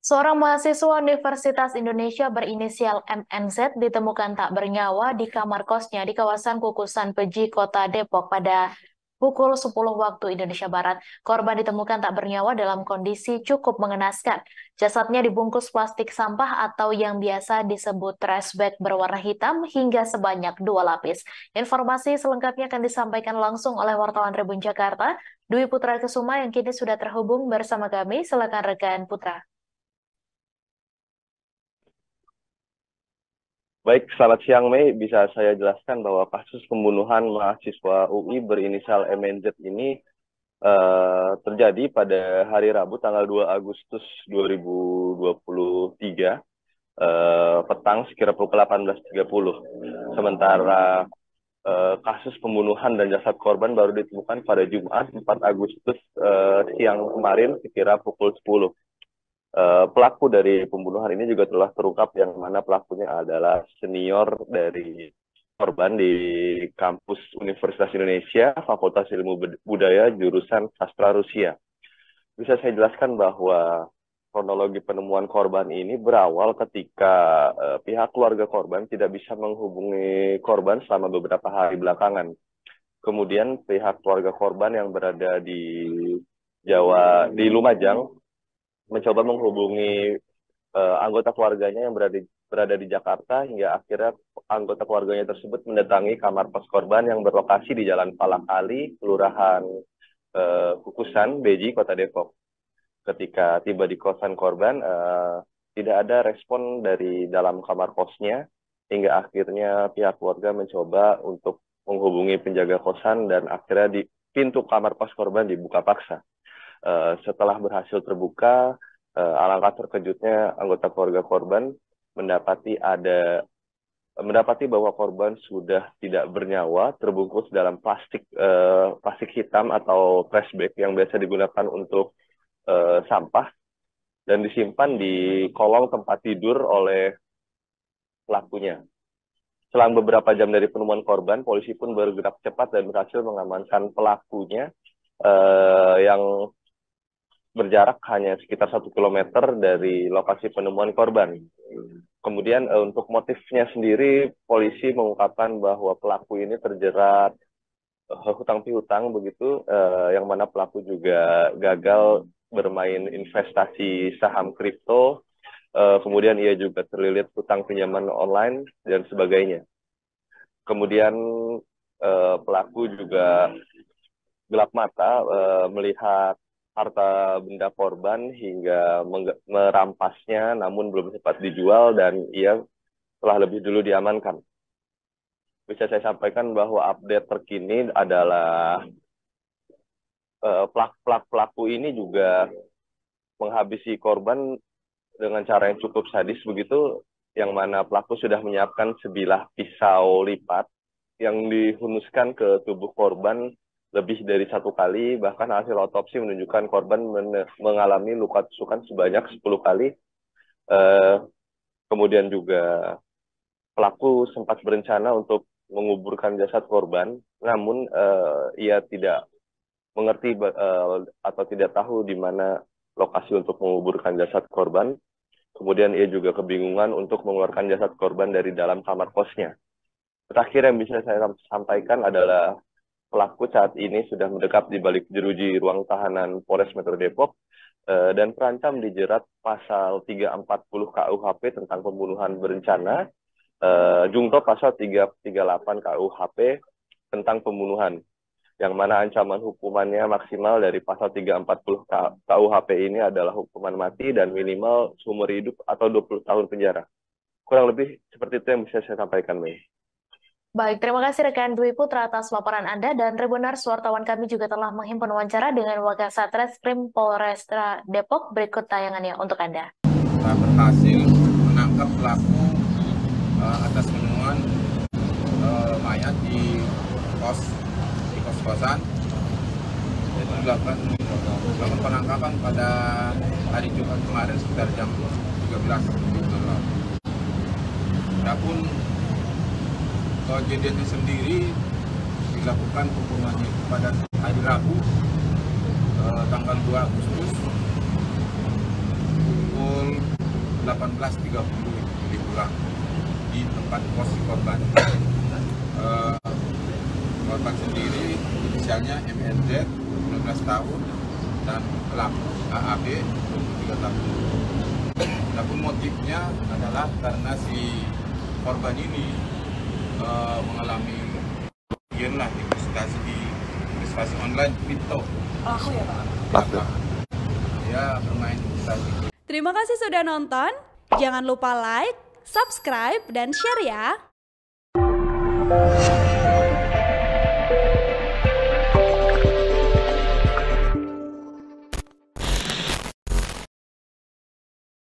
Seorang mahasiswa Universitas Indonesia berinisial MNZ ditemukan tak bernyawa di kamar kosnya di kawasan Kukusan Peji, Kota Depok pada pukul 10 waktu Indonesia Barat. Korban ditemukan tak bernyawa dalam kondisi cukup mengenaskan. Jasadnya dibungkus plastik sampah atau yang biasa disebut trash bag berwarna hitam hingga sebanyak 2 lapis. Informasi selengkapnya akan disampaikan langsung oleh wartawan Tribun Jakarta, Dwi Putra Kesuma yang kini sudah terhubung bersama kami. Silakan rekan Putra. Baik, selamat siang Mei. Bisa saya jelaskan bahwa kasus pembunuhan mahasiswa UI berinisial MNZ ini terjadi pada hari Rabu tanggal 2 Agustus 2023 petang sekira pukul 18.30. Sementara kasus pembunuhan dan jasad korban baru ditemukan pada Jumat 4 Agustus siang kemarin sekira pukul 10. Pelaku dari pembunuhan ini juga telah terungkap yang mana pelakunya adalah senior dari korban di kampus Universitas Indonesia, Fakultas Ilmu Budaya, jurusan Sastra Rusia. Bisa saya jelaskan bahwa kronologi penemuan korban ini berawal ketika pihak keluarga korban tidak bisa menghubungi korban selama beberapa hari belakangan. Kemudian pihak keluarga korban yang berada di Lumajang, mencoba menghubungi anggota keluarganya yang berada di Jakarta hingga akhirnya anggota keluarganya tersebut mendatangi kamar kos korban yang berlokasi di Jalan Palakali, Kelurahan Kukusan, Beji, Kota Depok. Ketika tiba di kosan korban, tidak ada respon dari dalam kamar kosnya hingga akhirnya pihak keluarga mencoba untuk menghubungi penjaga kosan dan akhirnya di pintu kamar kos korban dibuka paksa. Setelah berhasil terbuka, alangkah terkejutnya anggota keluarga korban mendapati bahwa korban sudah tidak bernyawa, terbungkus dalam plastik hitam atau trash bag yang biasa digunakan untuk sampah dan disimpan di kolong tempat tidur oleh pelakunya. Selang beberapa jam dari penemuan korban, polisi pun bergerak cepat dan berhasil mengamankan pelakunya yang berjarak hanya sekitar 1 kilometer dari lokasi penemuan korban. Kemudian untuk motifnya sendiri, polisi mengungkapkan bahwa pelaku ini terjerat hutang piutang begitu, yang mana pelaku juga gagal bermain investasi saham kripto, kemudian ia juga terlilit hutang pinjaman online dan sebagainya. Kemudian pelaku juga gelap mata melihat harta benda korban hingga merampasnya, namun belum sempat dijual dan ia telah lebih dulu diamankan. Bisa saya sampaikan bahwa update terkini adalah pelaku ini juga menghabisi korban dengan cara yang cukup sadis begitu, yang mana pelaku sudah menyiapkan sebilah pisau lipat yang dihunuskan ke tubuh korban lebih dari 1 kali, bahkan hasil otopsi menunjukkan korban mengalami luka tusukan sebanyak 10 kali. Kemudian juga pelaku sempat berencana untuk menguburkan jasad korban, namun ia tidak mengerti atau tidak tahu di mana lokasi untuk menguburkan jasad korban. Kemudian ia juga kebingungan untuk mengeluarkan jasad korban dari dalam kamar kosnya. Terakhir yang bisa saya sampaikan adalah pelaku saat ini sudah mendekap di balik jeruji ruang tahanan Polres Metro Depok dan terancam dijerat pasal 340 KUHP tentang pembunuhan berencana, jungto pasal 338 KUHP tentang pembunuhan, yang mana ancaman hukumannya maksimal dari pasal 340 KUHP ini adalah hukuman mati dan minimal seumur hidup atau 20 tahun penjara. Kurang lebih seperti itu yang bisa saya sampaikan, Mei. Baik, terima kasih rekan Dwi Putra atas laporan Anda, dan Tribuners, wartawan kami juga telah menghimpun wawancara dengan Wakasat Reskrim Polresta Depok. Berikut tayangannya untuk Anda. Telah berhasil menangkap pelaku atas penemuan mayat di kos-kosan. Jadi dilakukan penangkapan pada hari Jumat kemarin sekitar jam 13. Adapun kejadiannya sendiri dilakukan pembunuhannya pada hari Rabu tanggal 2 Agustus pukul 19.30 lebih kurang di tempat kos si korban. Korban sendiri inisialnya MNZ 19 tahun dan pelaku AAB 23 tahun. Adapun motifnya adalah karena si korban ini mengalami kerugian lah di investasi online kripto. Pelaku ya Pak? Pelaku. Ya, bermain investasi. Terima kasih sudah nonton. Jangan lupa like, subscribe, dan share ya.